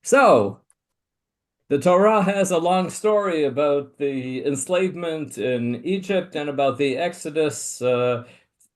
So, the Torah has a long story about the enslavement in Egypt and about the Exodus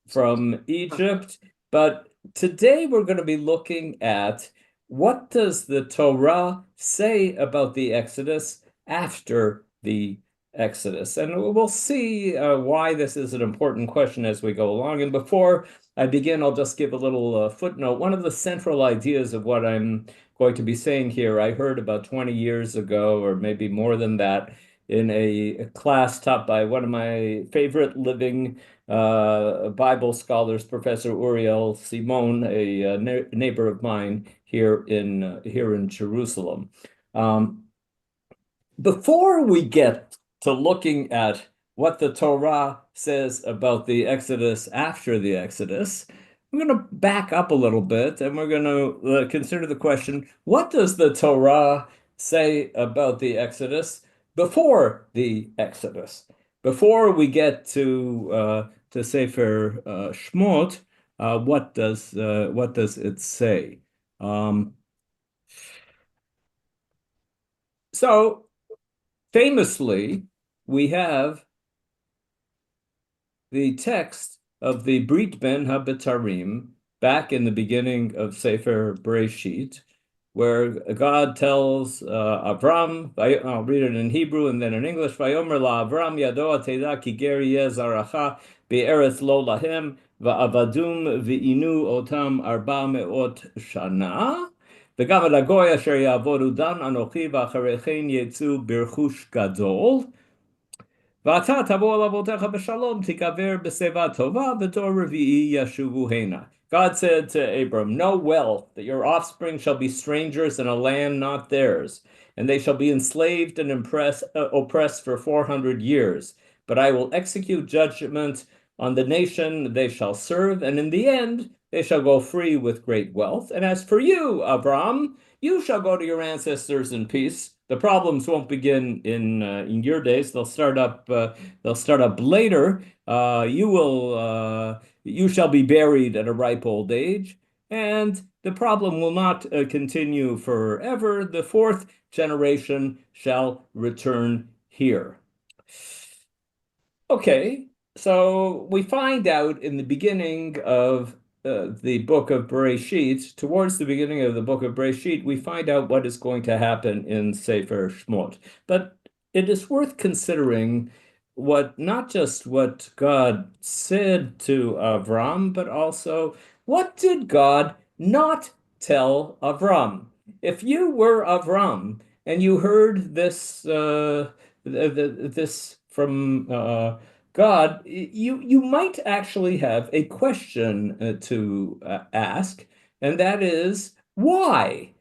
from Egypt. But today we're going to be looking at what does the Torah say about the Exodus after the Exodus? And we'll see why this is an important question as we go along. And before I begin, I'll just give a little footnote. One of the central ideas of what I'm going to be saying here, I heard about 20 years ago, or maybe more than that, in a class taught by one of my favorite living Bible scholars, Professor Uriel Simon, a neighbor of mine here in Jerusalem. Um, Before we get to looking at what the Torah says about the Exodus after the Exodus, I'm going to back up a little bit and we're going to consider the question, what does the Torah say about the Exodus before the Exodus? Before we get to Sefer Shmot, what does it say? Um, so famously, we have the text of the Brit Ben HaBetarim back in the beginning of Sefer Bereshit, where God tells Avram, I'll read it in Hebrew and then in English, Vayomer la Avram yado ateda ki ger yeh zaracha be'eretz lo lahem va'avadum ve'inu otam arba me'ot shana וגם על הגוי אשר יעבודו דן אנוכי ואחרי כן יצאו ברכוש גדול ואתה תבוא אל אבותיך בשלום, תיקבר בשיבה טובה, ודור רביעי ישובו הנה. God said to Abram, know well that your offspring shall be strangers in a land not theirs, and they shall be enslaved and oppressed for 400 years. But I will execute judgment on the nation they shall serve, and in the end they shall go free with great wealth. And as for you, Abram, you shall go to your ancestors in peace. The problems won't begin in your days. They'll start up later. You shall be buried at a ripe old age, and the problem will not continue forever. The fourth generation shall return here. Okay, so we find out in the beginning of the book of Bereshit, towards the beginning of the book of Bereshit, we find out what is going to happen in Sefer Shmot. But it is worth considering not just what God said to Avram, but also what did God not tell Avram? If you were Avram and you heard this from God, you might actually have a question to ask, and that is why?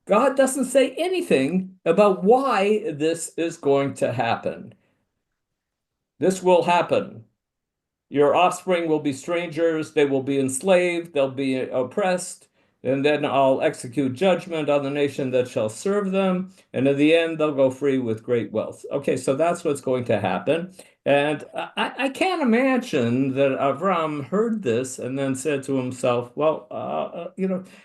God doesn't say anything about why this is going to happen. This will happen. Your offspring will be strangers, they will be enslaved, they'll be oppressed, and then I'll execute judgment on the nation that shall serve them, and in the end, they'll go free with great wealth. Okay, so that's what's going to happen. And I can't imagine that Avram heard this and then said to himself, well,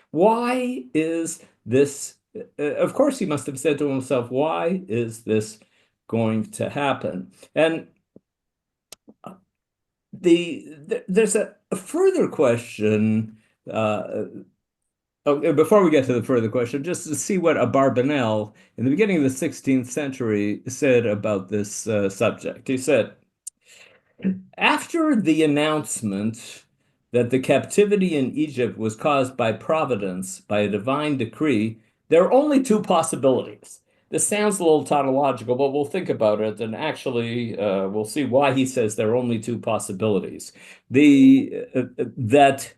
why is this? Of course, he must have said to himself, why is this going to happen? And there's a further question. Before we get to the further question, just to see what Abarbanel in the beginning of the 16th century said about this subject. He said, after the announcement that the captivity in Egypt was caused by providence, by a divine decree, there are only two possibilities. This sounds a little tautological, but we'll think about it, and actually, we'll see why he says there are only two possibilities. The that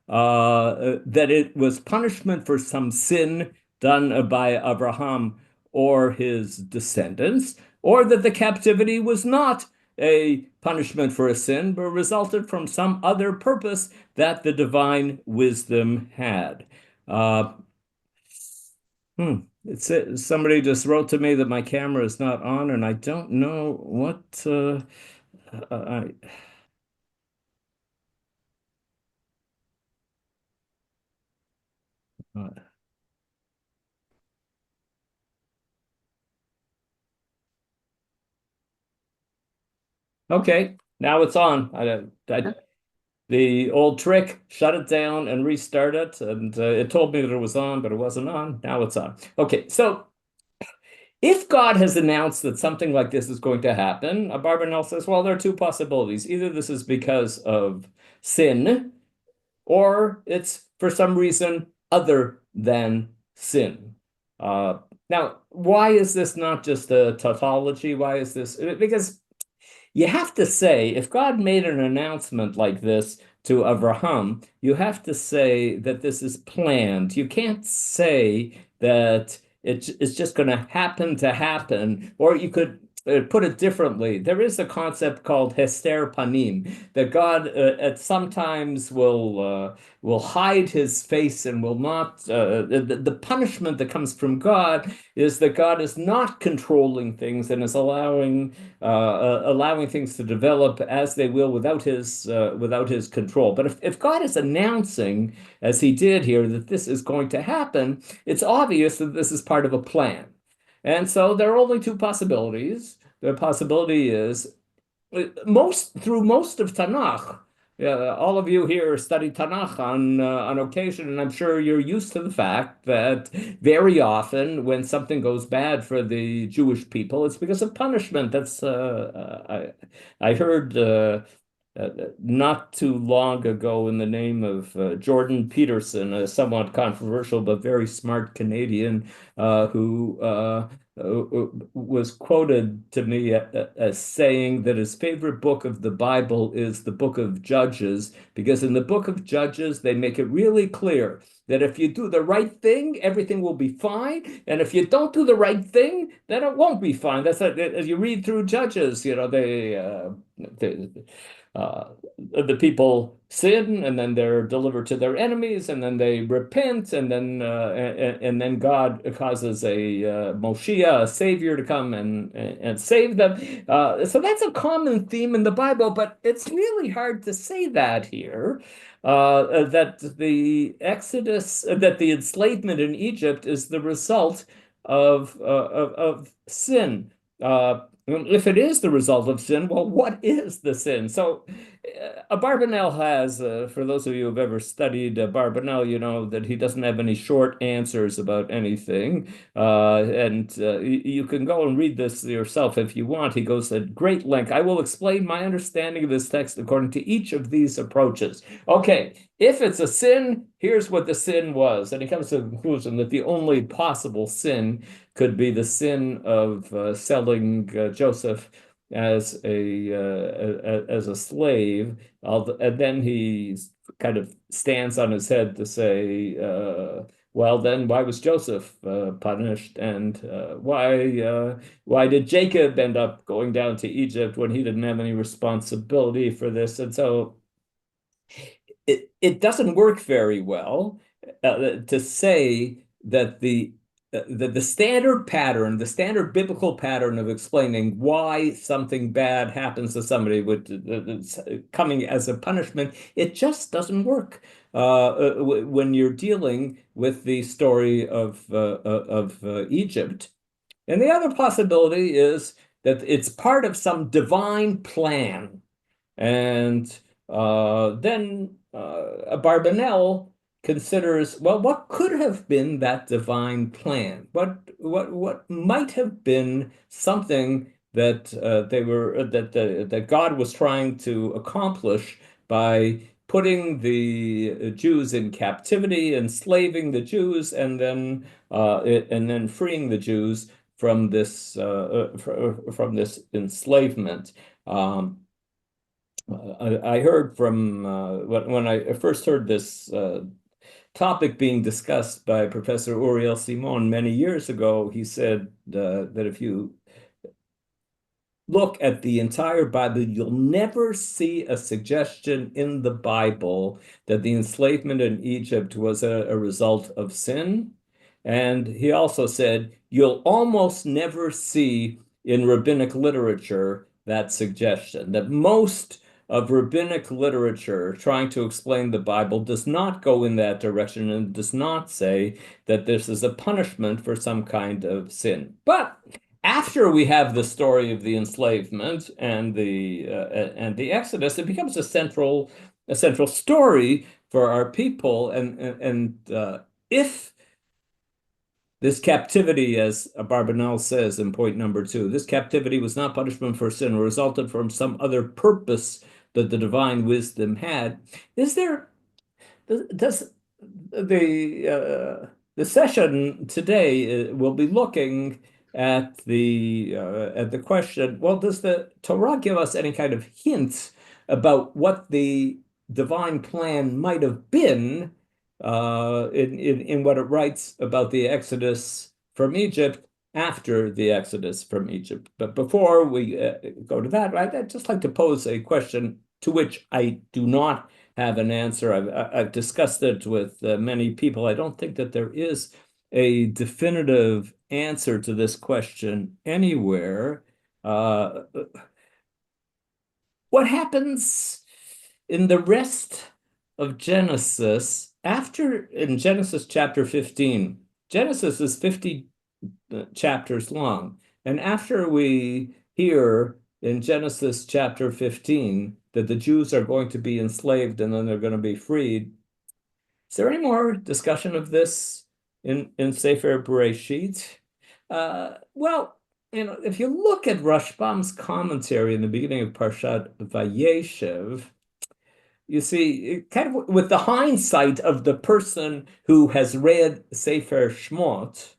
it was punishment for some sin done by Abraham or his descendants, or that the captivity was not a punishment for a sin, but resulted from some other purpose that the divine wisdom had. Uh, Somebody just wrote to me that my camera is not on, and I don't know what. I, uh, Okay, now it's on. The old trick, shut it down and restart it. And it told me that it was on, but it wasn't on. Now it's on. Okay, so if God has announced that something like this is going to happen, Barbanel says, well, there are two possibilities. Either this is because of sin, or it's for some reason other than sin. Uh, Now, why is this not just a tautology? Why is this? Because you have to say, if God made an announcement like this to Abraham, you have to say that this is planned. You can't say that it's just going to happen, or you could put it differently. There is a concept called hester panim, that God at sometimes will hide his face and will not. The punishment that comes from God is that God is not controlling things and is allowing things to develop as they will without his control. But if God is announcing, as he did here, that this is going to happen, it's obvious that this is part of a plan. And so there are only two possibilities. The possibility is most of Tanakh. All of you here study Tanakh on occasion, and I'm sure you're used to the fact that very often when something goes bad for the Jewish people, it's because of punishment. I heard not too long ago in the name of Jordan Peterson, a somewhat controversial but very smart Canadian who was quoted to me as saying that his favorite book of the Bible is the book of Judges, because in the book of Judges, they make it really clear that if you do the right thing, everything will be fine. And if you don't do the right thing, then it won't be fine. As you read through Judges, they uh, the people sin, and then they're delivered to their enemies, and then they repent, and then God causes a Moshiach, a savior, to come and save them. So that's a common theme in the Bible, but it's really hard to say that here. That the Exodus, that the enslavement in Egypt is the result of sin. If it is the result of sin, well, what is the sin? So, Barbanel has, for those of you who've ever studied Barbanel, you know that he doesn't have any short answers about anything. And you can go and read this yourself if you want. He goes at great length. I will explain my understanding of this text according to each of these approaches. Okay, if it's a sin, here's what the sin was. And he comes to the conclusion that the only possible sin could be the sin of selling Joseph as a slave. And then he kind of stands on his head to say, well, then why was Joseph punished, and why did Jacob end up going down to Egypt when he didn't have any responsibility for this? And so it doesn't work very well to say that the standard pattern, the standard biblical pattern of explaining why something bad happens to somebody with coming as a punishment, it just doesn't work when you're dealing with the story of Egypt. And the other possibility is that it's part of some divine plan. And then Barbanel considers, well, what could have been that divine plan? What might have been something that that God was trying to accomplish by putting the Jews in captivity, enslaving the Jews, and then freeing the Jews from from this enslavement. Um, I heard from when I first heard this topic being discussed by Professor Uriel Simon many years ago. He said that if you look at the entire Bible, you'll never see a suggestion in the Bible that the enslavement in Egypt was a result of sin. And he also said, you'll almost never see in rabbinic literature that suggestion, that most of rabbinic literature trying to explain the Bible does not go in that direction and does not say that this is a punishment for some kind of sin. But after we have the story of the enslavement and the Exodus, it becomes a central story for our people. And if this captivity, as Barbanel says in point number 2, this captivity was not punishment for sin, or resulted from some other purpose that the divine wisdom had. Is there does the session today will be looking at the question, well, does the Torah give us any kind of hints about what the divine plan might have been in what it writes about the Exodus from Egypt after the Exodus from Egypt? But before we go to that, I'd just like to pose a question to which I do not have an answer. I've discussed it with many people. I don't think that there is a definitive answer to this question anywhere. What happens in the rest of Genesis in Genesis chapter 15? Genesis is 50 chapters long. And after we hear in Genesis chapter 15 that the Jews are going to be enslaved and then they're going to be freed, is there any more discussion of this in Sefer Bereshit? Well, if you look at Rashbam's commentary in the beginning of Parshat Vayeshev, you see, kind of with the hindsight of the person who has read Sefer Shmot,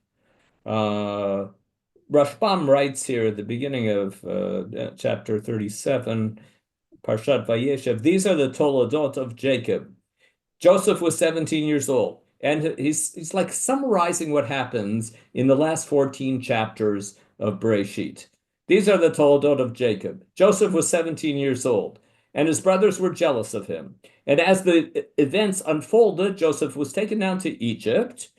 Rashbam writes here at the beginning of chapter 37, Parshat Vayeshev, these are the Toledot of Jacob. Joseph was 17 years old, and he's like summarizing what happens in the last 14 chapters of Bereshit. These are the Toledot of Jacob. Joseph was 17 years old, and his brothers were jealous of him. And as the events unfolded, Joseph was taken down to Egypt.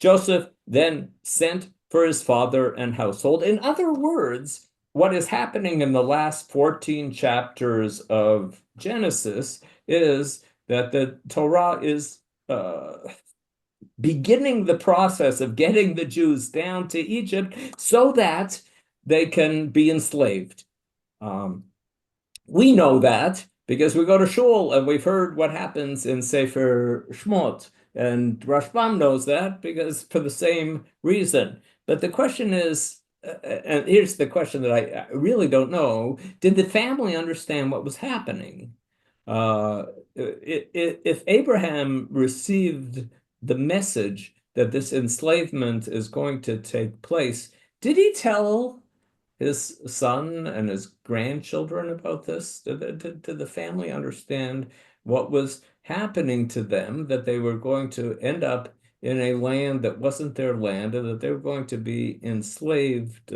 Joseph then sent for his father and household. In other words, what is happening in the last 14 chapters of Genesis is that the Torah is beginning the process of getting the Jews down to Egypt so that they can be enslaved. We know that because we go to shul and we've heard what happens in Sefer Shmot. And Rashbam knows that because for the same reason. But the question is, and here's the question that I really don't know, did the family understand what was happening? If Abraham received the message that this enslavement is going to take place, did he tell his son and his grandchildren about this? Did the family understand what was happening to them, that they were going to end up in a land that wasn't their land, and that they were going to be enslaved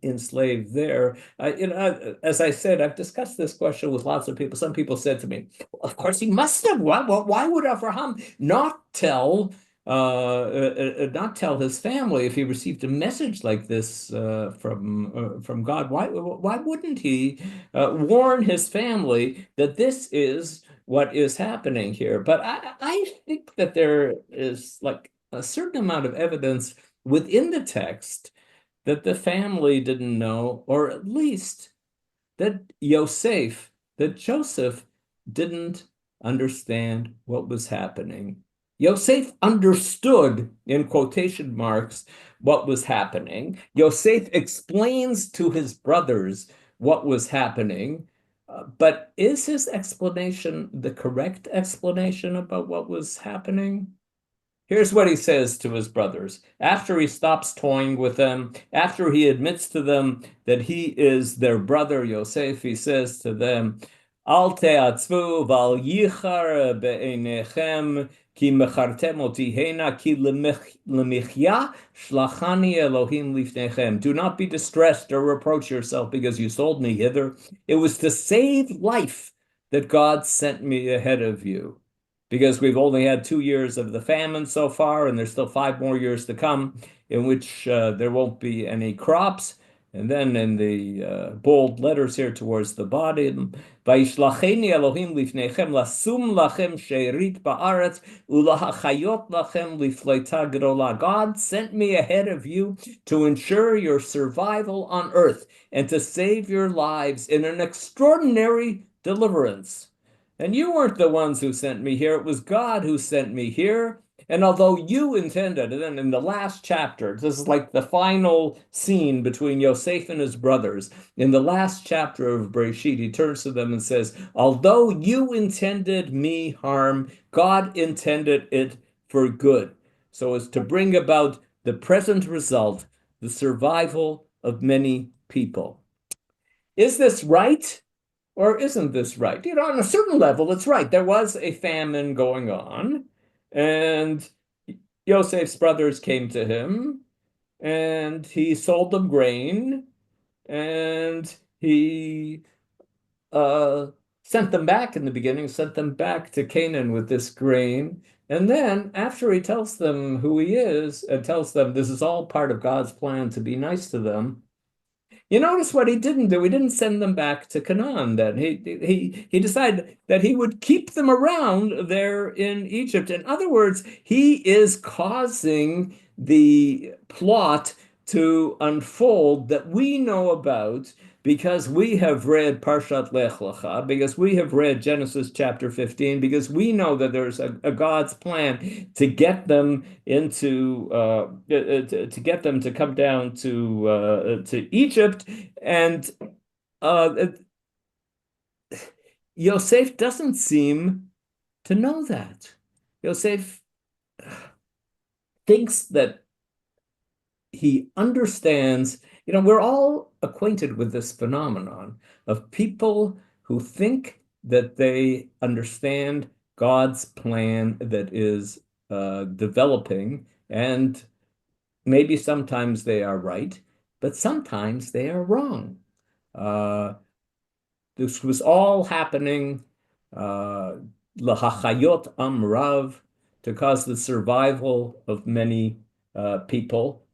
enslaved there? As I said, I've discussed this question with lots of people. Some people said to me, well, of course he must have. Why would Abraham not tell his family if he received a message like this from God? Why wouldn't he warn his family that this is what is happening here? But I think that there is like a certain amount of evidence within the text that the family didn't know, or at least that Joseph didn't understand what was happening. Yosef understood, in quotation marks, what was happening. Yosef explains to his brothers what was happening, but is his explanation the correct explanation about what was happening? Here's what he says to his brothers. After he stops toying with them, after he admits to them that he is their brother Yosef, he says to them, Al te'atzvu val yichar be'einechem ki mechartem oti hena ki lemichya shlachani Elohim lifnechem. Do not be distressed or reproach yourself because you sold me hither. It was to save life that God sent me ahead of you. Because we've only had 2 years of the famine so far, and there's still 5 more years to come in which there won't be any crops. And then in the bold letters here towards the bottom, Vayishlacheni Elohim lifnechem lasum lachem she'erit ba'aretz ulahachayot lachem lifleita gedola. God sent me ahead of you to ensure your survival on earth and to save your lives in an extraordinary deliverance. And you weren't the ones who sent me here. It was God who sent me here. And although you intended, and then in the last chapter, this is like the final scene between Yosef and his brothers. In the last chapter of Bereshit, he turns to them and says, although you intended me harm, God intended it for good, so as to bring about the present result, the survival of many people. Is this right? Or isn't this right? On a certain level, it's right. There was a famine going on, and Yosef's brothers came to him, and he sold them grain, and he uh, sent them back in the beginning, sent them back to Canaan with this grain. And then, after he tells them who he is and tells them this is all part of God's plan to be nice to them, you notice what he didn't do. He didn't send them back to Canaan. Then he decided that he would keep them around there in Egypt. In other words, he is causing the plot to unfold that we know about because we have read Parshat Lech Lecha, because we have read Genesis chapter 15, because we know that there's a God's plan to get them into to get them to come down to Egypt, and uh, Yosef doesn't seem to know that. Yosef thinks that he understands. We're all acquainted with this phenomenon of people who think that they understand God's plan that is developing, and maybe sometimes they are right, but sometimes they are wrong. Uh, this was all happening lahachayot amrav, to cause the survival of many people.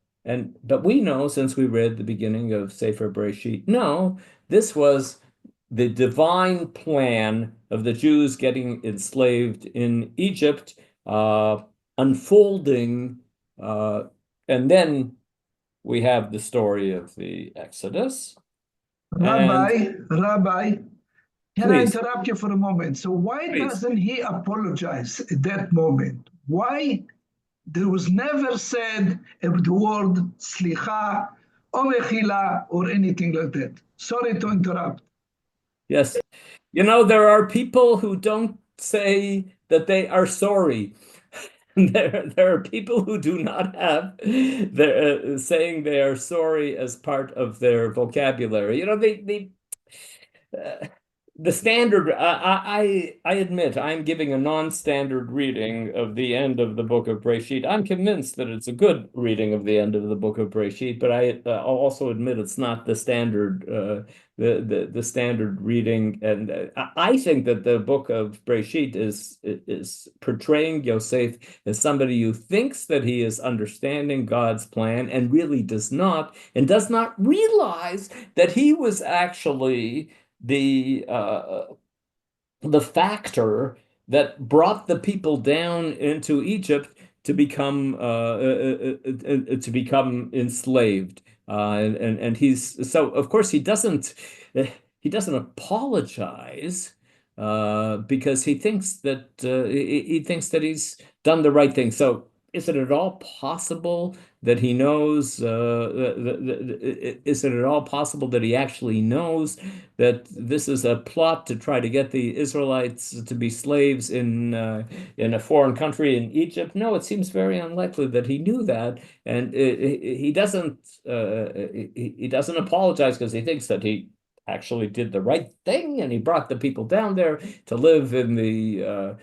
But we know, since we read the beginning of Sefer Bereshit, no, this was the divine plan of the Jews getting enslaved in Egypt, unfolding, and then we have the story of the Exodus. And Rabbi, can I please, interrupt you for a moment? So why doesn't he apologize at that moment? Why there was never said the word slicha or mechila or anything like that? Sorry to interrupt. Yes. There are people who don't say that they are sorry. There are people who do not have their saying they are sorry as part of their vocabulary. Uh, the standard, I admit, I'm giving a non-standard reading of the end of the book of Breshit. I'm convinced that it's a good reading of the end of the book of Breshit, but I'll also admit it's not the standard, the standard reading. And I think that the book of Breshit is portraying Yosef as somebody who thinks that he is understanding God's plan and really does not, and does not realize that he was actually the factor that brought the people down into Egypt to become enslaved. And he's so, of course, he doesn't apologize because he thinks that he thinks that he's done the right thing. So is it at all possible that he knows? Is it at all possible that he actually knows that this is a plot to try to get the Israelites to be slaves in a foreign country in Egypt? No, it seems very unlikely that he knew that, and he doesn't apologize because he thinks that he actually did the right thing, and he brought the people down there to live in the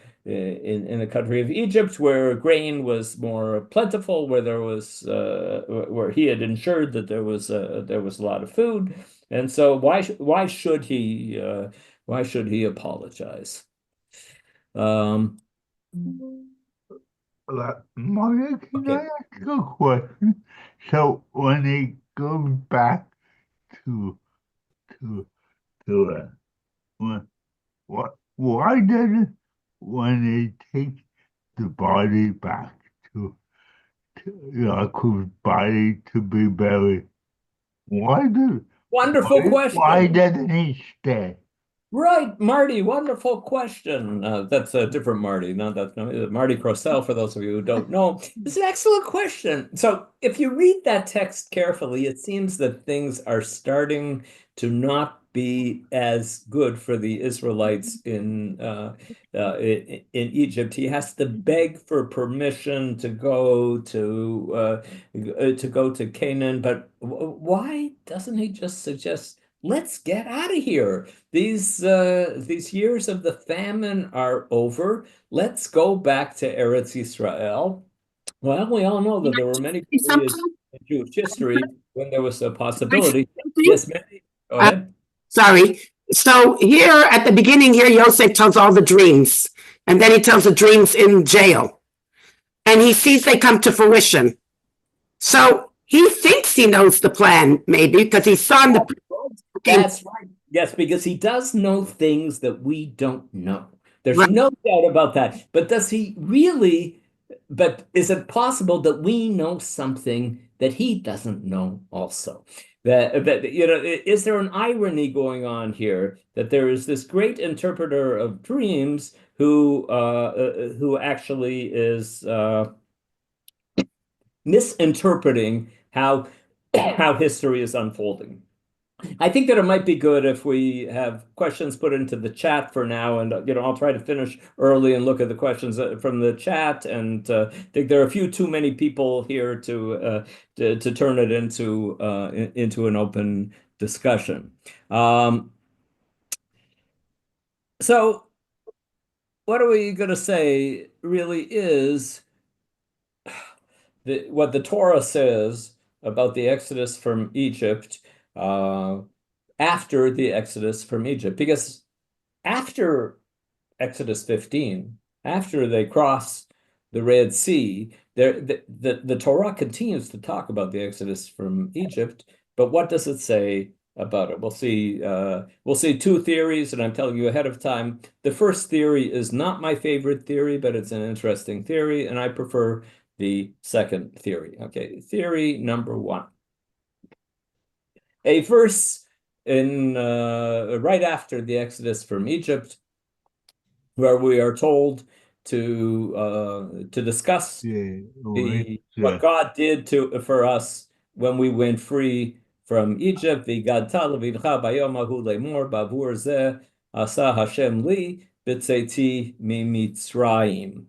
country of Egypt, where grain was more plentiful, where he had ensured that there was a lot of food, and so why should he apologize? Can Okay. I ask a question? So when he goes back to to why does it when they take the body back to Yaakov's body to be buried? Wonderful question. Why doesn't he stay? Right, Marty, wonderful question. That's a different Marty, no, Marty Crosell, for those of you who don't know. It's an excellent question. So if you read that text carefully, it seems that things are starting to not be as good for the Israelites in Egypt. He has to beg for permission to go to Canaan, but why doesn't he just suggest, let's get out of here? These years of the famine are over. Let's go back to Eretz Yisrael. Well, we all know that there were many periods in Jewish history when there was a possibility. Yes, Mandy, go ahead. Sorry. So here at the beginning here, Yosef tells all the dreams, and then he tells the dreams in jail, and he sees they come to fruition. So he thinks he knows the plan, maybe, because he saw in the. That's right. Yes, because he does know things that we don't know. There's no doubt about that. But does he really? But is it possible that we know something that he doesn't know also? That is there an irony going on here, that there is this great interpreter of dreams who actually is misinterpreting how history is unfolding? I think that it might be good if we have questions put into the chat for now, and I'll try to finish early and look at the questions from the chat. And I think there are a few too many people here to turn it into an open discussion. So, what are we going to say? Really is what the Torah says about the Exodus from Egypt. After the Exodus from Egypt, because after Exodus 15, after they cross the Red Sea, the Torah continues to talk about the Exodus from Egypt, but what does it say about it? We'll see two theories, and I'm telling you ahead of time. The first theory is not my favorite theory, but it's an interesting theory, and I prefer the second theory. Okay, theory number one. A verse in right after the Exodus from Egypt, where we are told to discuss what God did for us when we went free from Egypt. V'gadta levincha bayom hahu lemor bavur zeh asa Hashem li b'tzeiti mimitzrayim.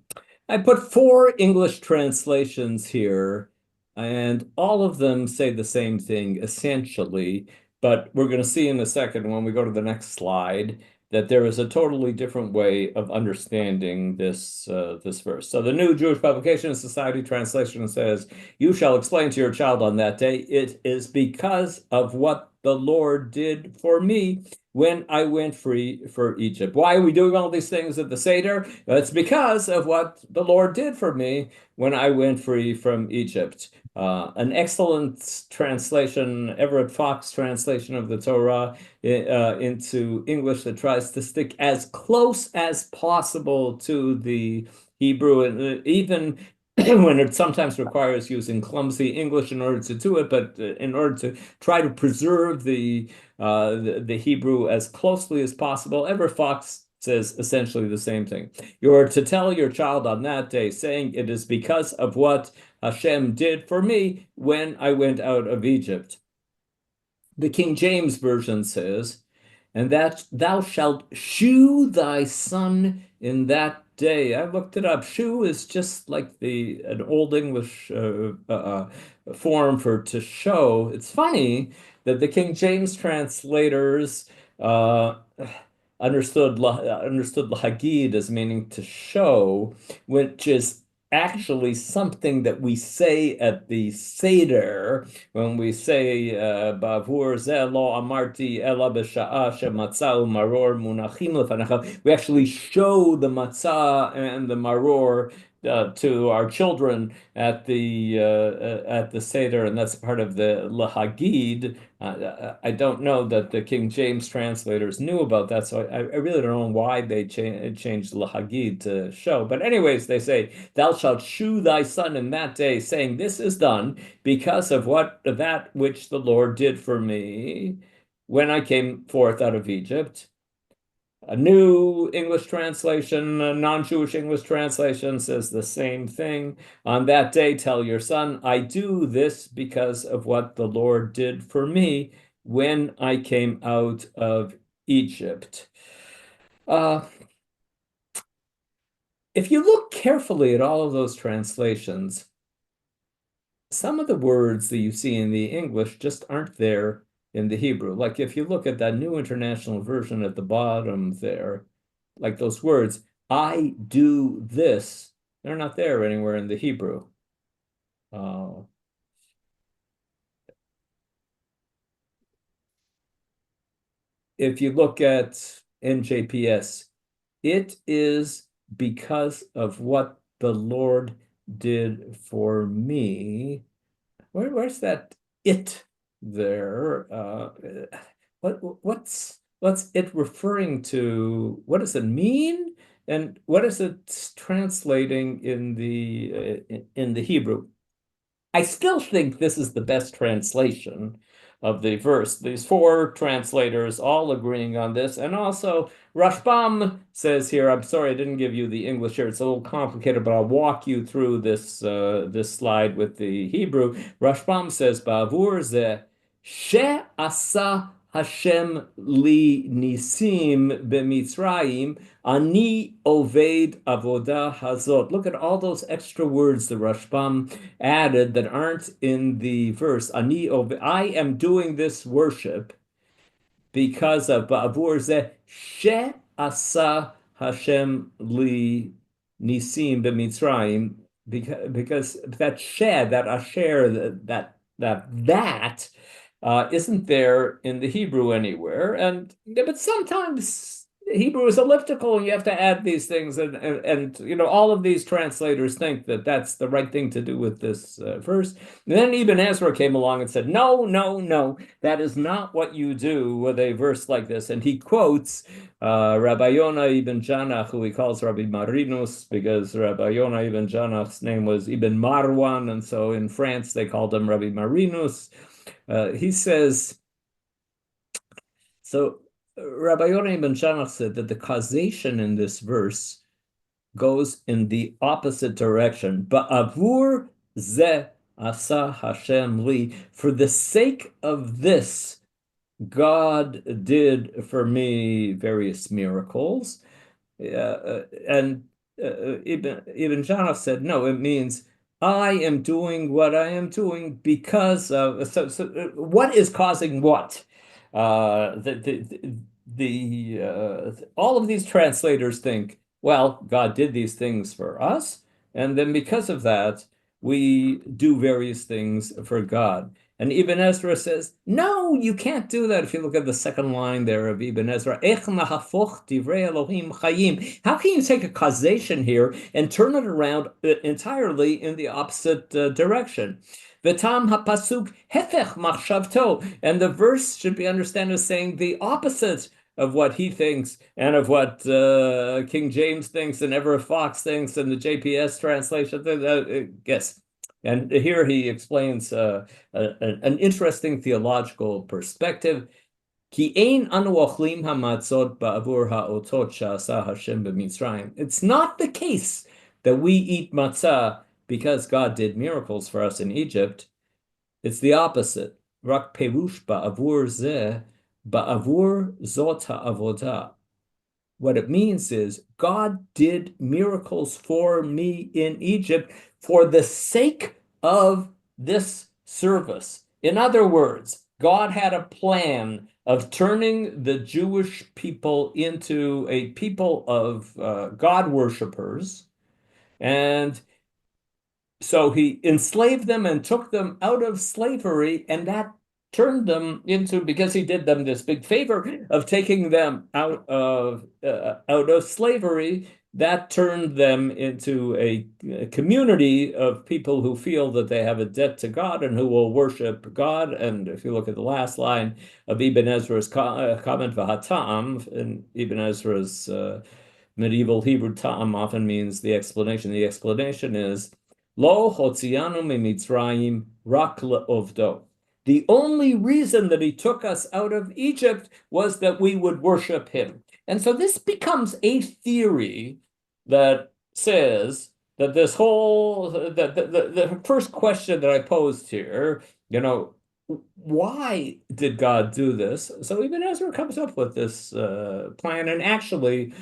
I put 4 English translations here, and all of them say the same thing, essentially, but we're going to see in a second when we go to the next slide that there is a totally different way of understanding this verse. So the New Jewish Publication Society translation says, "You shall explain to your child on that day, it is because of what the Lord did for me when I went free for Egypt." Why are we doing all these things at the Seder? It's because of what the Lord did for me when I went free from Egypt. An excellent translation, Everett Fox translation of the Torah into English that tries to stick as close as possible to the Hebrew, and even when it sometimes requires using clumsy English in order to do it, but in order to try to preserve the Hebrew as closely as possible. Everett Fox says essentially the same thing. You are to tell your child on that day, saying, "It is because of what Hashem did for me when I went out of Egypt." The King James Version says, "And that thou shalt shew thy son in that day." I looked it up. Shew is just like an Old English form for to show. It's funny that the King James translators understood lahagid as meaning to show, which is actually something that we say at the Seder when we say Bavur zeh lo amarti ela b'sha'a shematzah u'maror munachim lefanecha. We actually show the matzah and the maror to our children at the Seder, and that's part of the Lahagid. I don't know that the King James translators knew about that, so I really don't know why they changed Lahagid to show. But anyways, they say, "Thou shalt shew thy son in that day, saying, This is done because of that which the Lord did for me when I came forth out of Egypt." A new English translation, a non-Jewish English translation says the same thing. "On that day, tell your son, I do this because of what the Lord did for me when I came out of Egypt." If you look carefully at all of those translations, some of the words that you see in the English just aren't there in the Hebrew. Like if you look at that New International Version at the bottom there, like those words, "I do this," they're not there anywhere in the Hebrew. If you look at NJPS, "It is because of what the Lord did for me." Where's that "it" there? What's it referring to? What does it mean? And what is it translating in the Hebrew? I still think this is the best translation of the verse. These four translators all agreeing on this. And also Rashbam says here, I'm sorry I didn't give you the English here. It's a little complicated, but I'll walk you through this slide with the Hebrew. Rashbam says, "Ba'avur zeh she'asa Hashem li nisim b'Mitzrayim, ani oved avodah hazot." Look at all those extra words the Rashbam added that aren't in the verse. I am doing this worship because of ba'avur zeh she'asa Hashem li nisim b'Mitzrayim, because that that asher, that isn't there in the Hebrew anywhere. But sometimes Hebrew is elliptical, and you have to add these things, and all of these translators think that that's the right thing to do with this verse. And then Ibn Ezra came along and said, no, that is not what you do with a verse like this. And he quotes Rabbi Yonah ibn Janach, who he calls Rabbi Marinus, because Rabbi Yonah ibn Janach's name was Ibn Marwan, and so in France they called him Rabbi Marinus. He says, so Rabbi Yonah ibn Janach said that the causation in this verse goes in the opposite direction. Ba'avur zeh asa Hashem li, for the sake of this, God did for me various miracles. And Ibn Janach said, no, it means I am doing what I am doing because of, so what is causing what? All of these translators think, well, God did these things for us, and then because of that, we do various things for God. And Ibn Ezra says, no, you can't do that. If you look at the second line there of Ibn Ezra, how can you take a causation here and turn it around entirely in the opposite direction? V'tam hapasuk hefech machshavto, and the verse should be understood as saying the opposite of what he thinks and of what King James thinks and Everett Fox thinks and the JPS translation. Yes. And here he explains an interesting theological perspective. It's not the case that we eat matzah because God did miracles for us in Egypt. It's the opposite. Rak perush ba'avur zeh, ba'avur zot ha'avodah. What it means is God did miracles for me in Egypt for the sake of this service. In other words, God had a plan of turning the Jewish people into a people of God worshipers. And so he enslaved them and took them out of slavery, and that turned them into, because he did them this big favor of taking them out of slavery, that turned them into a community of people who feel that they have a debt to God and who will worship God. And if you look at the last line of Ibn Ezra's comment, V'hatam, in Ibn Ezra's medieval Hebrew, ta'am often means the explanation. The explanation is, Lo hotzianu mimitzrayim rak le'ovdo. The only reason that he took us out of Egypt was that we would worship him. And so this becomes a theory that says that this whole, the first question that I posed here, why did God do this? So Ibn Ezra comes up with this plan, and actually,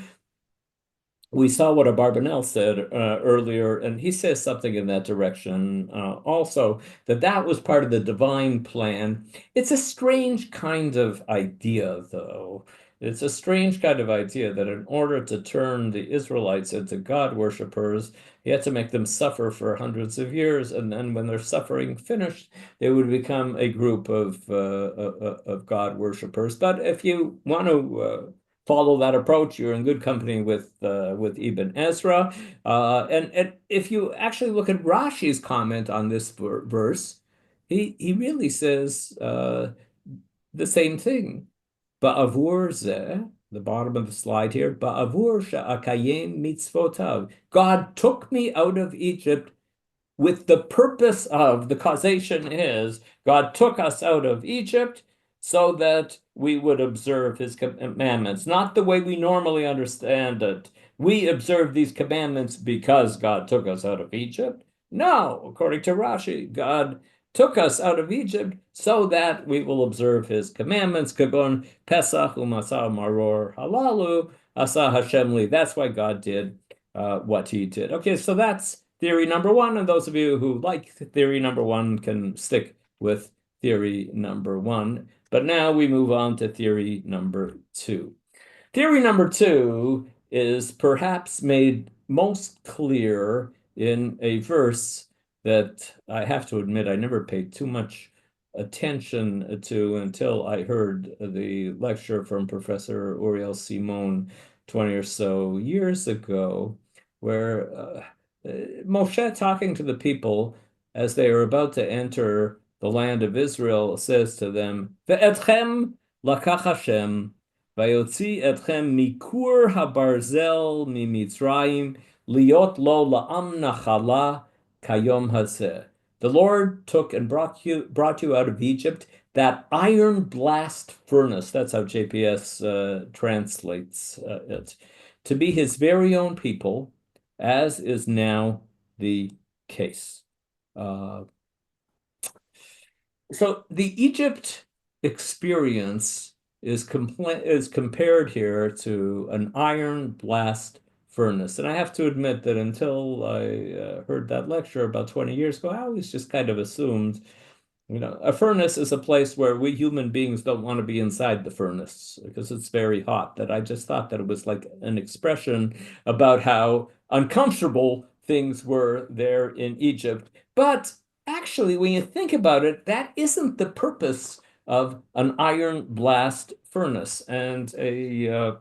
we saw what Abarbanel said earlier, and he says something in that direction also, that was part of the divine plan. It's a strange kind of idea, though. It's a strange kind of idea that in order to turn the Israelites into God worshippers, he had to make them suffer for hundreds of years, and then when their suffering finished, they would become a group of God worshippers. But if you want to follow that approach, you're in good company with Ibn Ezra. And if you actually look at Rashi's comment on this verse, he really says the same thing. Ba'avur zeh, the bottom of the slide here, Ba'avur sha'akayem mitzvotav. God took me out of Egypt with the purpose of, the causation is, God took us out of Egypt so that we would observe his commandments, not the way we normally understand it. We observe these commandments because God took us out of Egypt. No, according to Rashi, God took us out of Egypt so that we will observe his commandments. Kagon Pesach u'Masah maror halalu asa Hashem li. That's why God did what he did. Okay, so that's theory number one, and those of you who like theory number one can stick with theory number one. But now we move on to theory number two. Theory number two is perhaps made most clear in a verse that I have to admit I never paid too much attention to until I heard the lecture from Professor Uriel Simon 20 or so years ago, where Moshe, talking to the people as they are about to enter the land of Israel, says to them, Ve'etchem lakach Hashem, vayotzi etchem mikur habarzel mimitzrayim, liot lo la'am nachala kayom hazeh. The Lord took and brought you out of Egypt, that iron blast furnace, that's how JPS translates it, to be his very own people, as is now the case. So the Egypt experience is compared here to an iron blast furnace. And I have to admit that until I heard that lecture about 20 years ago, I always just kind of assumed, a furnace is a place where we human beings don't want to be inside the furnace because it's very hot. That I just thought that it was like an expression about how uncomfortable things were there in Egypt. But actually, when you think about it, that isn't the purpose of an iron blast furnace. And a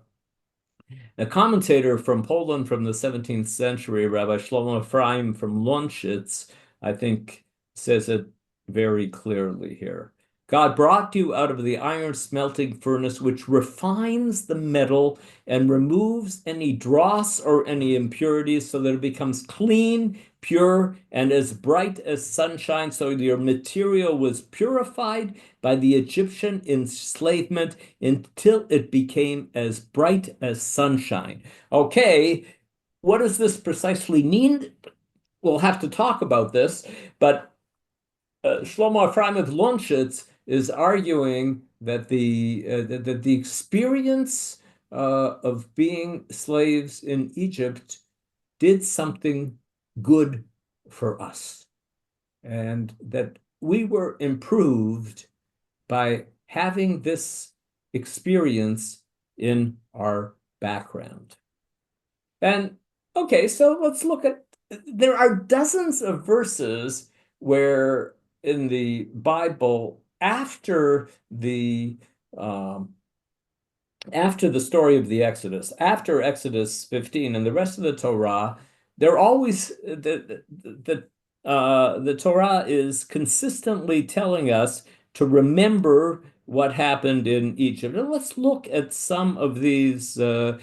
commentator from Poland from the 17th century, Rabbi Shlomo Ephraim from Lonshitz, I think, says it very clearly here. God brought you out of the iron smelting furnace, which refines the metal and removes any dross or any impurities so that it becomes clean, pure, and as bright as sunshine. So your material was purified by the Egyptian enslavement until it became as bright as sunshine. Okay, what does this precisely mean? We'll have to talk about this, but Shlomo Ephraim of Lonshitz is arguing that the experience of being slaves in Egypt did something good for us, and that we were improved by having this experience in our background. And okay, so let's look at, there are dozens of verses where in the Bible, after the after the story of the Exodus, after Exodus 15 and the rest of the Torah, they're always the Torah is consistently telling us to remember what happened in Egypt. And let's look at some of these verses.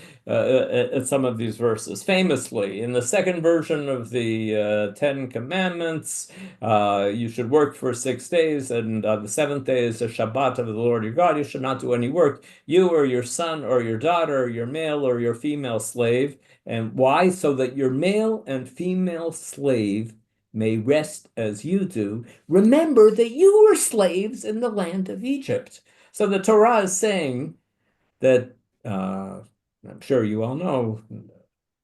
Famously, in the second version of the Ten Commandments, you should work for 6 days, and the seventh day is the Shabbat of the Lord your God. You should not do any work, you or your son or your daughter, or your male or your female slave. And why? So that your male and female slave may rest as you do. Remember that you were slaves in the land of Egypt. So the Torah is saying that, I'm sure you all know,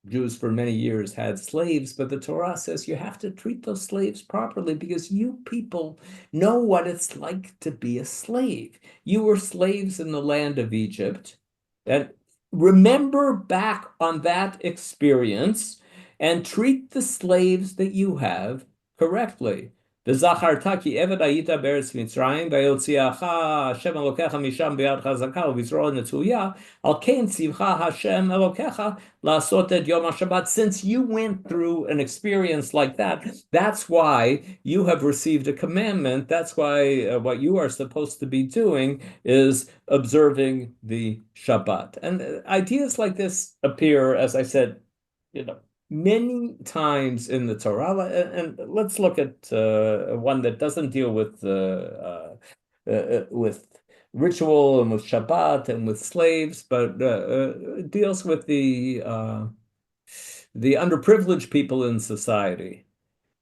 Jews for many years had slaves, but the Torah says you have to treat those slaves properly because you people know what it's like to be a slave. You were slaves in the land of Egypt. And remember back on that experience and treat the slaves that you have correctly. וזכרת כי עבד היית בארץ מצרים, ויוציאך השם אלוקיך משם ביד חזקה ובזרוע נטויה, על כן ציווך השם אלוקיך לעשות את יום השבת. Since you went through an experience like that, that's why you have received a commandment. That's why what you are supposed to be doing is observing the Shabbat. And ideas like this appear, as I said, many times in the Torah, and let's look at one that doesn't deal with ritual and with Shabbat and with slaves, but deals with the underprivileged people in society.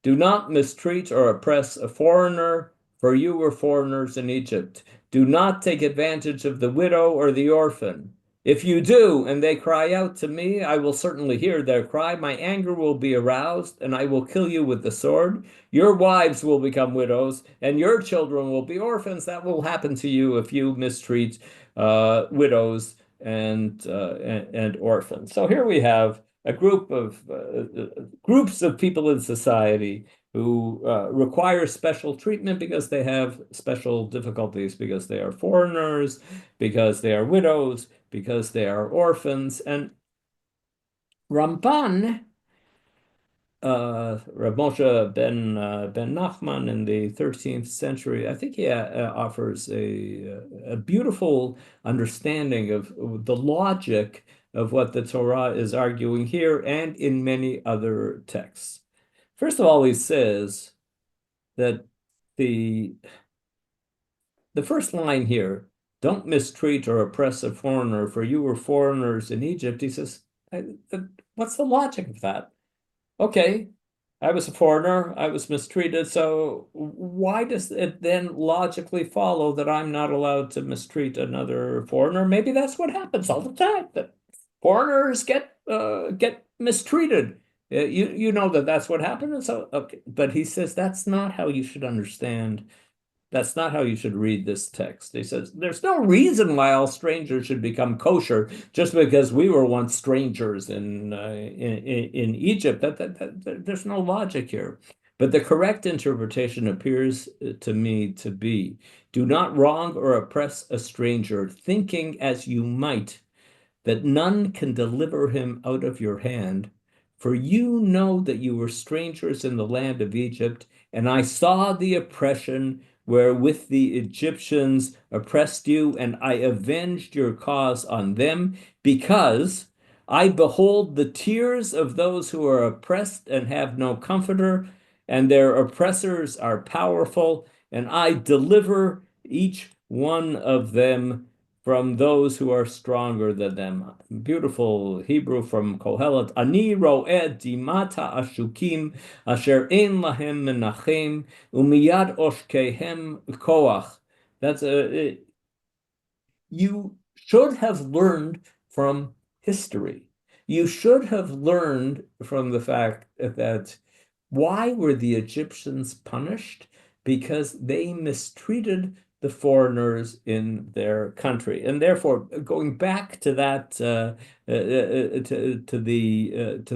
Do not mistreat or oppress a foreigner, for you were foreigners in Egypt. Do not take advantage of the widow or the orphan. If you do, and they cry out to me, I will certainly hear their cry. My anger will be aroused, and I will kill you with the sword. Your wives will become widows, and your children will be orphans. That will happen to you if you mistreat widows and orphans. So here we have a group of groups of people in society who require special treatment because they have special difficulties, because they are foreigners, because they are widows, because they are orphans. And Ramban, Rav Moshe ben Nachman in the 13th century, I think he offers a beautiful understanding of the logic of what the Torah is arguing here and in many other texts. First of all, he says that the first line here, don't mistreat or oppress a foreigner, for you were foreigners in Egypt. He says, what's the logic of that? Okay, I was a foreigner, I was mistreated, so why does it then logically follow that I'm not allowed to mistreat another foreigner? Maybe that's what happens all the time, that foreigners get mistreated. You know that that's what happened, and so okay. But he says that's not how you should understand. That's not how you should read this text. He says there's no reason why all strangers should become kosher just because we were once strangers in Egypt. There's no logic here. But the correct interpretation appears to me to be: do not wrong or oppress a stranger, thinking as you might that none can deliver him out of your hand. For you know that you were strangers in the land of Egypt, and I saw the oppression wherewith the Egyptians oppressed you, and I avenged your cause on them, because I behold the tears of those who are oppressed and have no comforter, and their oppressors are powerful, and I deliver each one of them from those who are stronger than them. Beautiful Hebrew from Kohelet. Ani ro'eh dimata ashukim asher ein lahem menachem umiyad oshkehem koach. That's you should have learned from history. You should have learned from the fact that why were the Egyptians punished? Because they mistreated the foreigners in their country, and therefore, going back to that to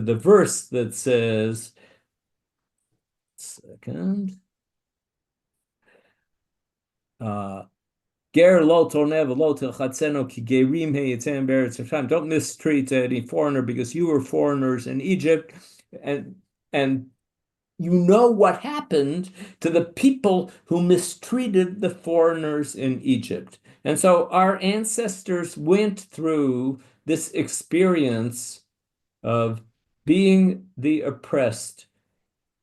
the verse that says, second, Ger lo tonev lo tilchatzeno ki gerim heyitzem beretz Hashem. Don't mistreat any foreigner because you were foreigners in Egypt, and you know what happened to the people who mistreated the foreigners in Egypt. And so our ancestors went through this experience of being the oppressed,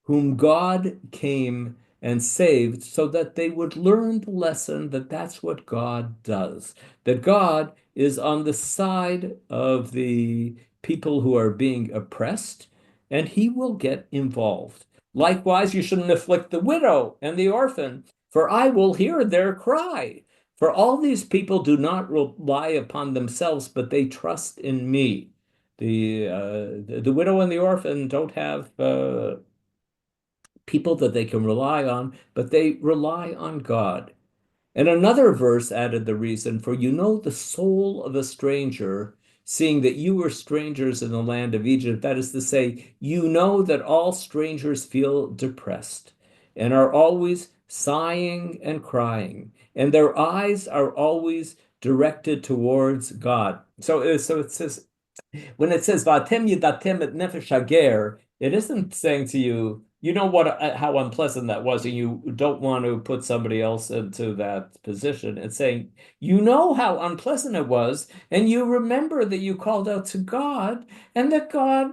whom God came and saved so that they would learn the lesson that that's what God does, that God is on the side of the people who are being oppressed, and he will get involved. Likewise, you shouldn't afflict the widow and the orphan, for I will hear their cry. For all these people do not rely upon themselves, but they trust in me. The widow and the orphan don't have people that they can rely on, but they rely on God. And another verse added the reason, for you know the soul of a stranger, seeing that you were strangers in the land of Egypt. That is to say, you know that all strangers feel depressed and are always sighing and crying, and their eyes are always directed towards God. So it says, when it says "Va'atem yidatem et nefesh hager," it isn't saying to you, you know what, how unpleasant that was, and you don't want to put somebody else into that position. It's saying, you know how unpleasant it was, and you remember that you called out to God, and that God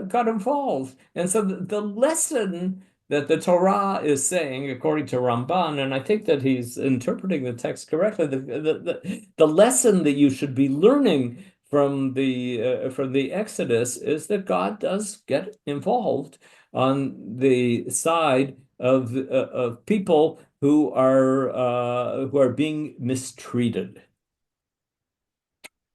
got involved. And so the lesson that the Torah is saying, according to Ramban, and I think that he's interpreting the text correctly, the lesson that you should be learning from the Exodus is that God does get involved on the side of people who are being mistreated.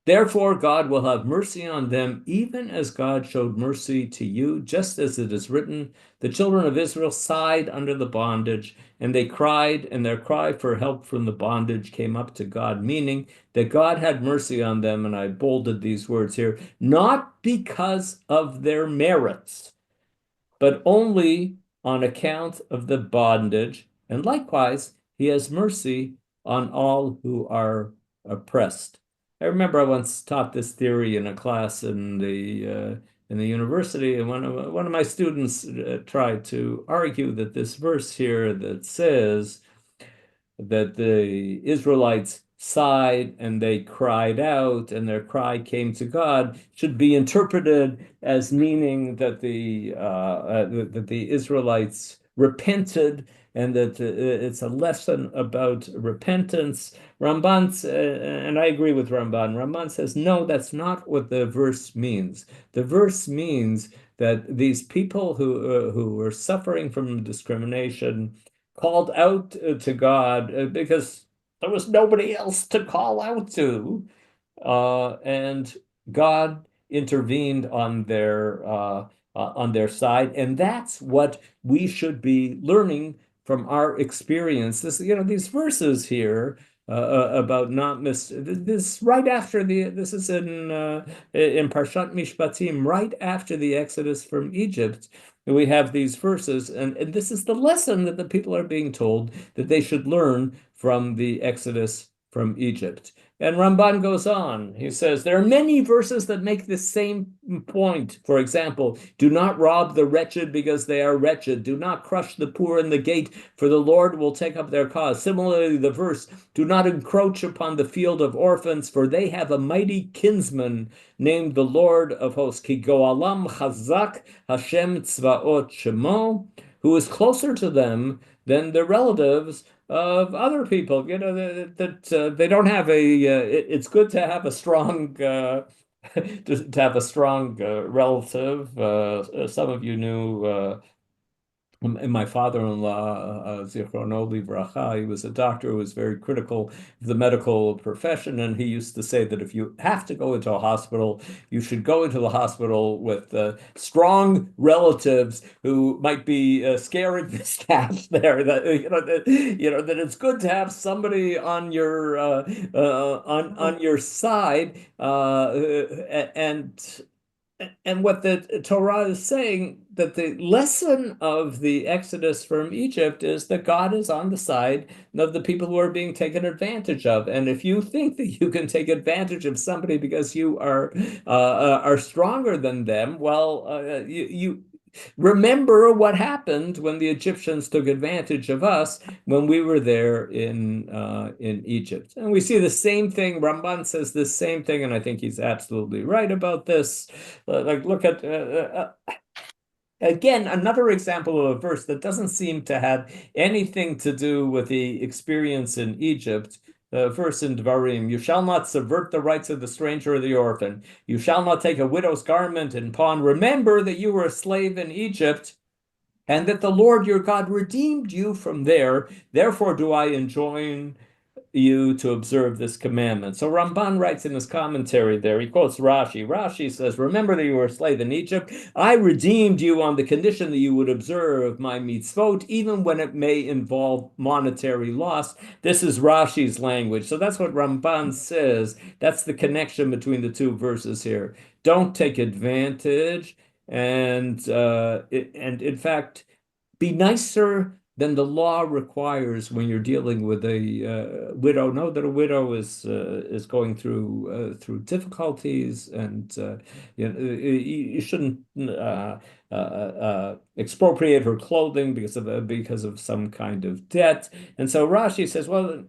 Therefore, God will have mercy on them, even as God showed mercy to you, just as it is written, the children of Israel sighed under the bondage, and they cried, and their cry for help from the bondage came up to God, meaning that God had mercy on them, and I bolded these words here, not because of their merits, but only on account of the bondage, and likewise, he has mercy on all who are oppressed. I remember I once taught this theory in a class in the university, and one of my students tried to argue that this verse here that says that the Israelites sighed and they cried out and their cry came to God should be interpreted as meaning that the Israelites repented and that it's a lesson about repentance. Ramban, and I agree with Ramban, Ramban says, no, that's not what the verse means. The verse means that these people who were suffering from discrimination called out to God because there was nobody else to call out to, and God intervened on their side, and that's what we should be learning from our experience. These verses here about not this right after this is in Parshat Mishpatim, right after the Exodus from Egypt. We have these verses, and this is the lesson that the people are being told that they should learn from the Exodus from Egypt. And Ramban goes on. He says, there are many verses that make the same point. For example, do not rob the wretched because they are wretched. Do not crush the poor in the gate, for the Lord will take up their cause. Similarly, the verse, do not encroach upon the field of orphans, for they have a mighty kinsman named the Lord of hosts. Ki goalam chazak Hashem tzvaot shemo, who is closer to them than their relatives of other people. That they don't have it's good to have a strong to have a strong relative. Some of you knew my father-in-law, Zichrono Livracha, he was a doctor who was very critical of the medical profession, and he used to say that if you have to go into a hospital, you should go into the hospital with strong relatives who might be scaring the staff there. That that it's good to have somebody on your side, and And what the Torah is saying, that the lesson of the Exodus from Egypt is that God is on the side of the people who are being taken advantage of. And if you think that you can take advantage of somebody because you are stronger than them, well, you remember what happened when the Egyptians took advantage of us when we were there in Egypt. And we see the same thing. Ramban says the same thing, and I think he's absolutely right about this. Like, look at again, another example of a verse that doesn't seem to have anything to do with the experience in Egypt. Verse in Devarim, you shall not subvert the rights of the stranger or the orphan. You shall not take a widow's garment and pawn. Remember that you were a slave in Egypt, and that the Lord your God redeemed you from there. Therefore do I enjoin you to observe this commandment. So Ramban writes in his commentary there, he quotes Rashi. Rashi says, remember that you were a slave in Egypt. I redeemed you on the condition that you would observe my mitzvot, even when it may involve monetary loss. This is Rashi's language. So that's what Ramban says. That's the connection between the two verses here. Don't take advantage, and in fact, be nicer than the law requires when you're dealing with a widow. Know that a widow is going through difficulties, and you shouldn't expropriate her clothing because of some kind of debt. And so Rashi says, well,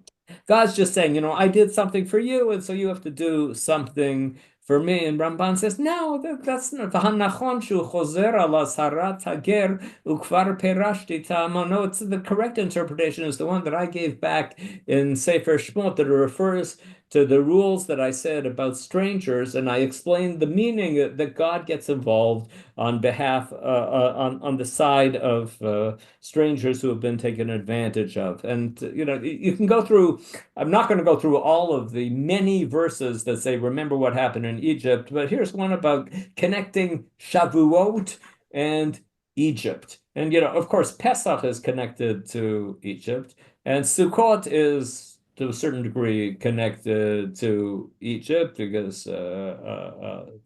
God's just saying, I did something for you, and so you have to do something for me. And Ramban says, no, that's not. No, it's the correct interpretation is the one that I gave back in Sefer Shmot, that refers to the rules that I said about strangers, and I explained the meaning that God gets involved on behalf on the side of strangers who have been taken advantage of. And you can go through. I'm not going to go through all of the many verses that say, remember what happened in Egypt, but here's one about connecting Shavuot and Egypt. And, of course, Pesach is connected to Egypt, and Sukkot is, to a certain degree, connected to Egypt, because the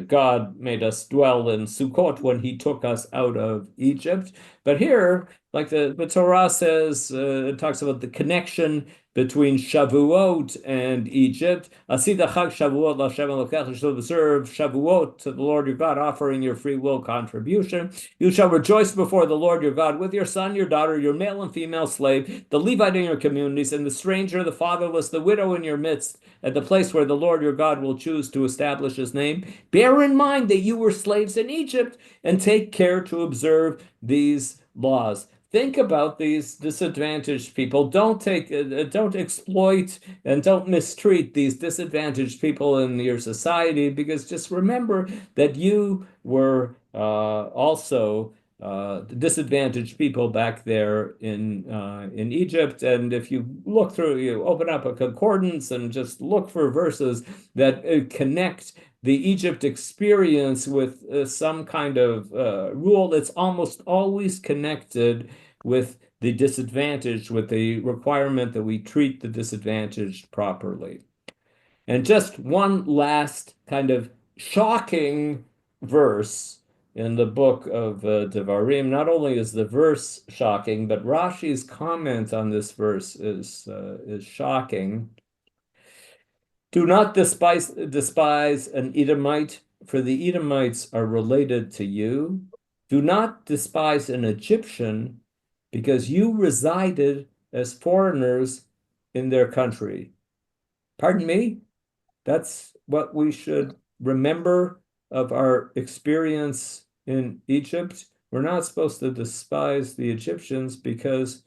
God made us dwell in Sukkot when he took us out of Egypt. But here, like the Torah says, it talks about the connection between Shavuot and Egypt. Asida Chag Shavuot L'Hashem Elokecha, you shall observe Shavuot to the Lord your God, offering your free will contribution. You shall rejoice before the Lord your God with your son, your daughter, your male and female slave, the Levite in your communities, and the stranger, the fatherless, the widow in your midst, at the place where the Lord your God will choose to establish his name. Bear in mind that you were slaves in Egypt, and take care to observe these laws. Think about these disadvantaged people. Don't exploit and don't mistreat these disadvantaged people in your society, because just remember that you were also disadvantaged people back there in Egypt. And if you look through, you open up a concordance and just look for verses that connect the Egypt experience with some kind of rule, it's almost always connected with the disadvantaged, with the requirement that we treat the disadvantaged properly. And just one last kind of shocking verse in the book of Devarim. Not only is the verse shocking, but Rashi's comment on this verse is shocking. Do not despise an Edomite, for the Edomites are related to you. Do not despise an Egyptian, because you resided as foreigners in their country. Pardon me? That's what we should remember of our experience in Egypt. We're not supposed to despise the Egyptians because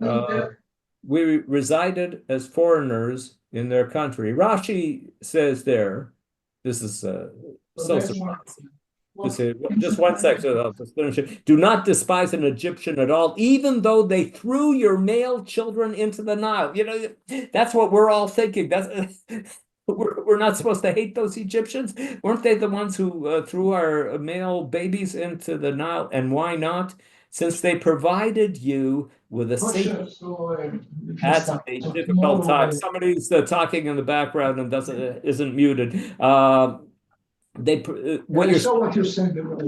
we resided as foreigners in their country. Rashi says there, this is so surprising. Just one section, I'll just finish it. Do not despise an Egyptian at all, even though they threw your male children into the Nile. That's what we're all thinking. We're not supposed to hate those Egyptians. Weren't they the ones who threw our male babies into the Nile? And why not? Since they provided you with a safe. That's a difficult time. Somebody's talking in the background and isn't muted. what I you're saw what you said about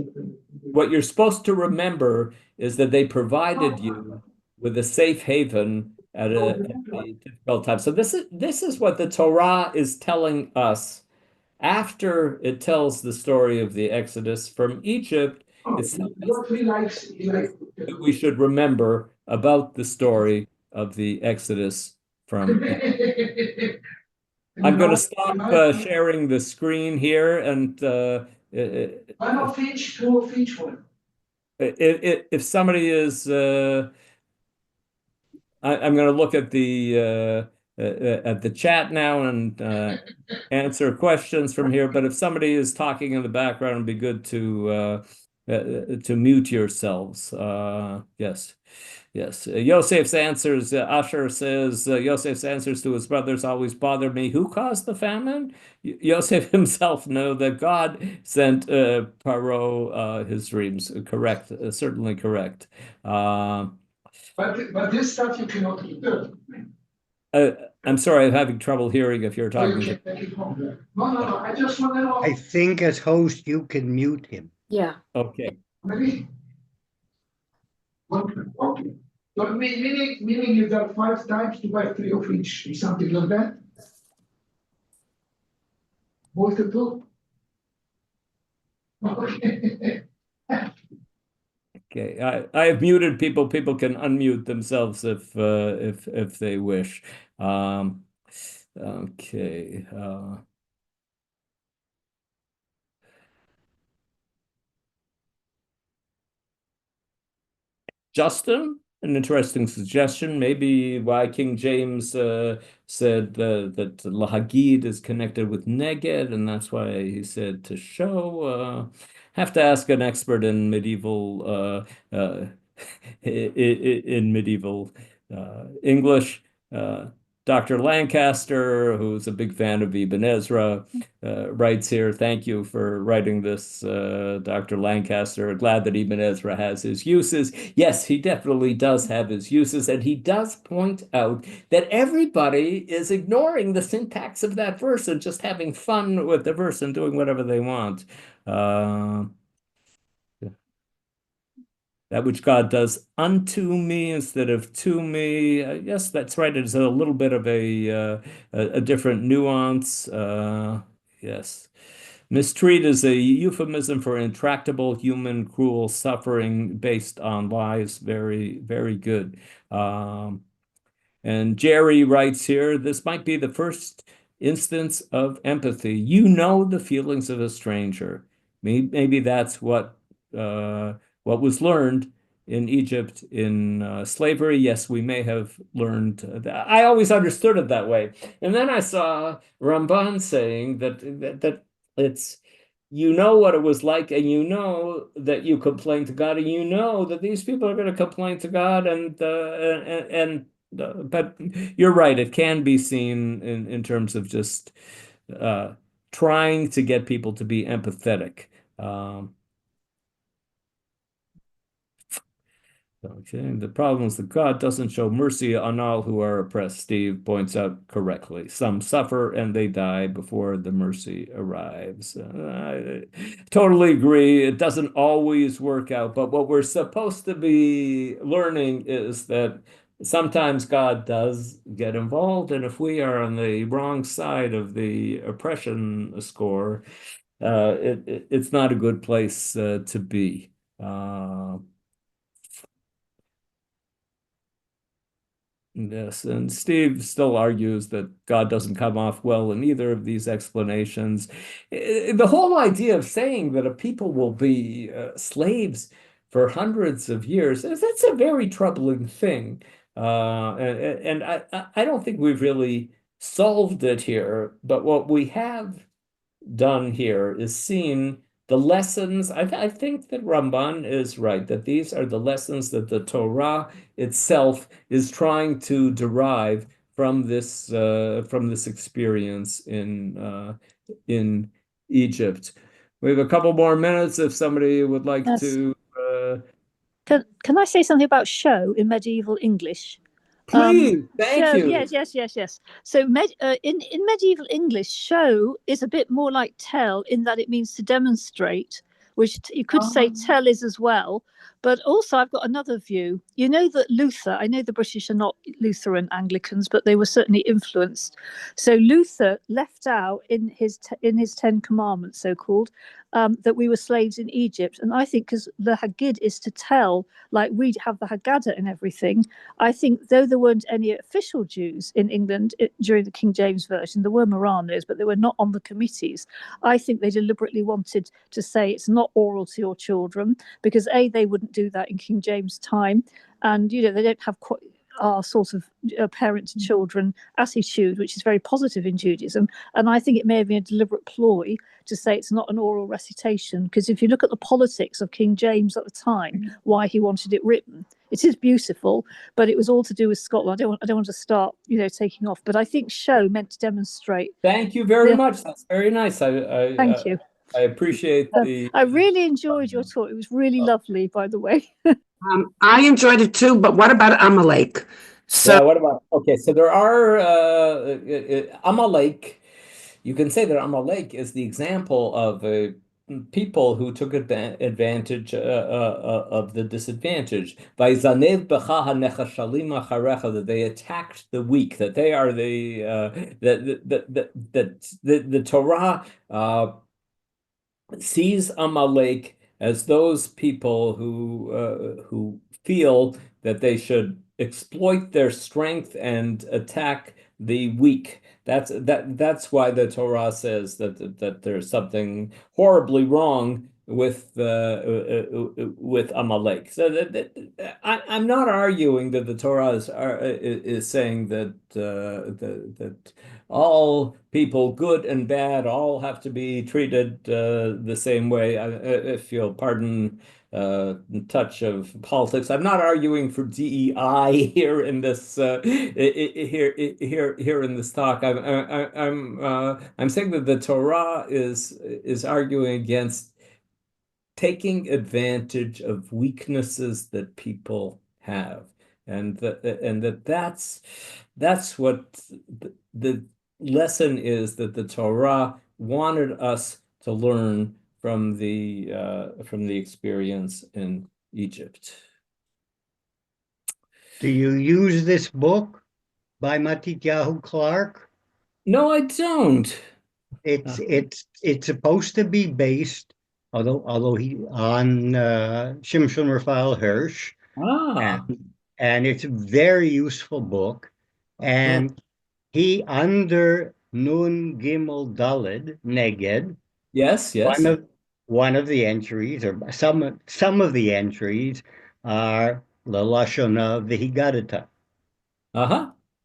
what you're supposed to remember is that they provided you with a safe haven at a difficult time. So this is what the Torah is telling us after it tells the story of the Exodus from Egypt. It's what he likes. that we should remember about the story of the Exodus from Egypt. I'm going to stop sharing the screen here, and one of each, two of each one. if somebody is, I'm going to look at the chat now and answer questions from here. But if somebody is talking in the background, it'd be good to mute yourselves. Yes. Yes, Yosef's answers, Asher says, Yosef's answers to his brothers always bother me. Who caused the famine? Yosef himself knew that God sent Paro his dreams. Correct, certainly correct. But this stuff you cannot return. I'm sorry, I'm having trouble hearing if you're talking to. No, I just want to know. I think as host, you can mute him. Yeah. Okay. Maybe. Okay. So meaning you got 5 times to buy 3 of each, something like that? Multiple? Okay. Okay, I have muted people. People can unmute themselves if they wish. Okay. Justin, an interesting suggestion. Maybe why King James said that Lahagid is connected with Neged, and that's why he said to show. Have to ask an expert in medieval in medieval English. Dr. Lancaster, who's a big fan of Ibn Ezra, writes here, thank you for writing this, Dr. Lancaster. Glad that Ibn Ezra has his uses. Yes, he definitely does have his uses, and he does point out that everybody is ignoring the syntax of that verse and just having fun with the verse and doing whatever they want. That which God does unto me instead of to me. Yes, that's right. It's a little bit of a different nuance. Yes. Mistreat is a euphemism for intractable human cruel suffering based on lies. Very, very good. And Jerry writes here, this might be the first instance of empathy. You know the feelings of a stranger. Maybe that's what was learned in Egypt in slavery. Yes, we may have learned that. I always understood it that way. And then I saw Ramban saying that it's, you know what it was like, and you know that you complain to God, and you know that these people are going to complain to God, but you're right, it can be seen in terms of just trying to get people to be empathetic. Okay, the problem is that God doesn't show mercy on all who are oppressed, Steve points out correctly. Some suffer and they die before the mercy arrives. I totally agree. It doesn't always work out, but what we're supposed to be learning is that sometimes God does get involved, and if we are on the wrong side of the oppression score, it's not a good place to be. Yes, and Steve still argues that God doesn't come off well in either of these explanations. The whole idea of saying that a people will be slaves for hundreds of years, that's a very troubling thing. And I don't think we've really solved it here, but what we have done here is seen the lessons. I think that Ramban is right, that these are the lessons that the Torah itself is trying to derive from this experience in Egypt. We have a couple more minutes if somebody would like to. Can I say something about show in medieval English? Please, thank show, you. yes. So in medieval English, show is a bit more like tell in that it means to demonstrate, which you could say tell is as well. But also, I've got another view. You know that Luther, I know the British are not Lutheran Anglicans, but they were certainly influenced. So Luther left out in his 10 Commandments, so called, that we were slaves in Egypt. And I think because the Haggid is to tell, like we have the Haggadah and everything, I think though there weren't any official Jews in England during the King James Version, there were Marranos, but they were not on the committees. I think they deliberately wanted to say it's not oral to your children because A, they wouldn't do that in King James time, and they don't have quite our sort of parent to children attitude, which is very positive in Judaism. And I think it may have been a deliberate ploy to say it's not an oral recitation, because if you look at the politics of King James at the time, why he wanted it written, it is beautiful, but it was all to do with Scotland. I don't want to start, taking off, but I think show meant to demonstrate. Thank you very much. That's very nice. Thank you. I appreciate the. I really enjoyed your talk. It was really lovely, by the way. I enjoyed it too, but what about Amalek? So Yeah, what about, okay, so there are Amalek. You can say that Amalek is the example of people who took advantage of the disadvantage. Vayzanev b'cha hanechashalim acharecha, that they attacked the weak, that they are the Torah sees Amalek as those people who feel that they should exploit their strength and attack the weak. That's why the Torah says that there's something horribly wrong with Amalek. So I'm not arguing that the Torah is saying that that all people, good and bad, all have to be treated the same way. If you'll pardon touch of politics, I'm not arguing for DEI here in this here in this talk. I'm saying that the Torah is arguing against taking advantage of weaknesses that people have, and that's what the lesson is that the Torah wanted us to learn from the experience in Egypt. Do you use this book by Matityahu Clark? No, I don't. It's supposed to be based, although he on Shimshon Raphael Hirsch, and it's a very useful book, and he under Nun Gimel Daled Neged. Yes. One of the entries, or some of the entries, are the Lashon of the Haggadah.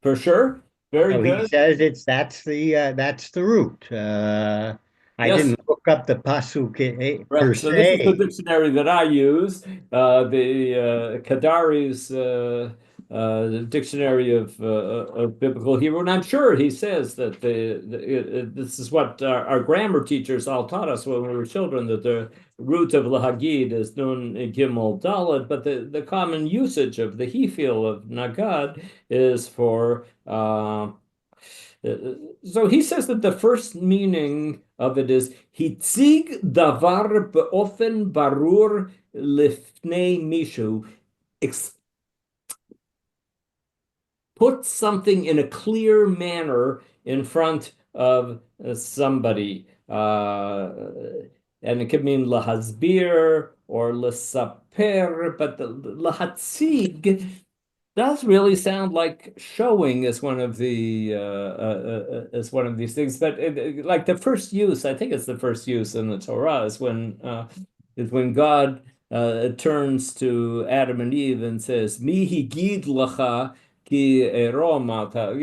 For sure. Very good. He says that's the root. I didn't look up the pasuk per so this is the se. dictionary that I use, the Kadari's dictionary of biblical Hebrew, and I'm sure he says that this is what our grammar teachers all taught us when we were children, that the root of lahagid is nun gimel daled, but the common usage of the hefil of nagad is for so he says that the first meaning of it is hitzig davar beofen barur lifnei mishu, put something in a clear manner in front of somebody, and it could mean lahazbir or lesaper, but the lahatzig does really sound like showing as one of the as one of these things. But like the first use, I think it's the first use in the Torah is when God turns to Adam and Eve and says, "Mi higid lacha ki eromata."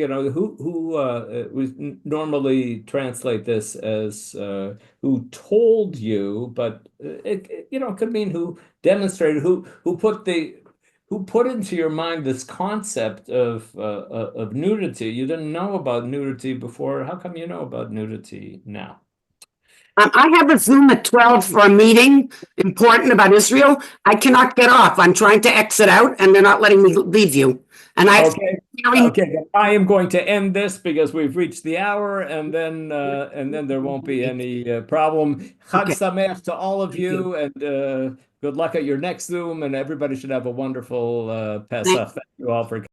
We normally translate this as who told you, but it could mean who demonstrated, who put into your mind this concept of nudity. You didn't know about nudity before. How come you know about nudity now? I have a Zoom at 12 for a meeting important about Israel. I cannot get off. I'm trying to exit out and they're not letting me leave you. And I Okay. Okay, then I am going to end this because we've reached the hour, and then there won't be any problem. Chag Okay. Sameach to all of Thank you. you, and good luck at your next Zoom, and everybody should have a wonderful Pesach. Thank you all for